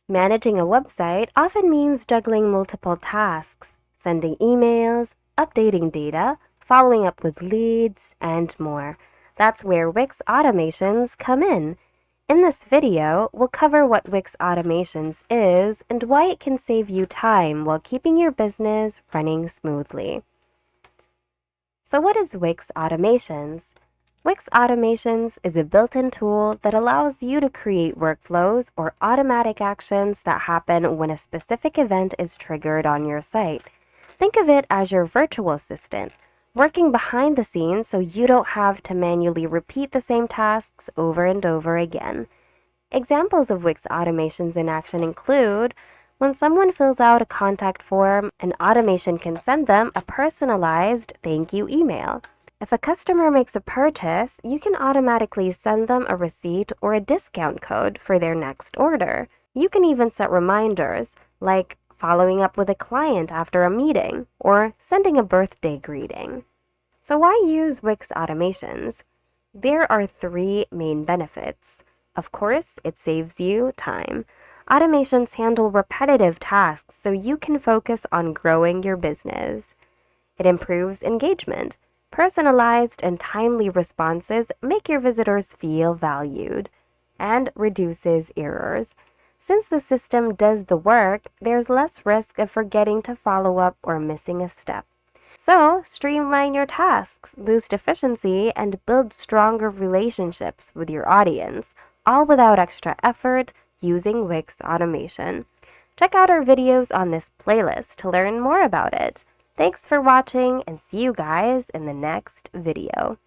Managing a website often means juggling multiple tasks, sending emails, updating data, following up with leads, and more. That's where Wix Automations come in. In this video, we'll cover what Wix Automations is and why it can save you time while keeping your business running smoothly. So what is Wix Automations? Wix Automations is a built-in tool that allows you to create workflows or automatic actions that happen when a specific event is triggered on your site. Think of it as your virtual assistant, working behind the scenes so you don't have to manually repeat the same tasks over and over again. Examples of Wix Automations in action include when someone fills out a contact form, an automation can send them a personalized thank you email. If a customer makes a purchase, you can automatically send them a receipt or a discount code for their next order. You can even set reminders, like following up with a client after a meeting or sending a birthday greeting. So why use Wix Automations? There are three main benefits. Of course, it saves you time. Automations handle repetitive tasks so you can focus on growing your business. It improves engagement. Personalized and timely responses make your visitors feel valued, and reduces errors. Since the system does the work, there's less risk of forgetting to follow up or missing a step. So, streamline your tasks, boost efficiency, and build stronger relationships with your audience, all without extra effort using Wix Automation. Check out our videos on this playlist to learn more about it. Thanks for watching and see you guys in the next video.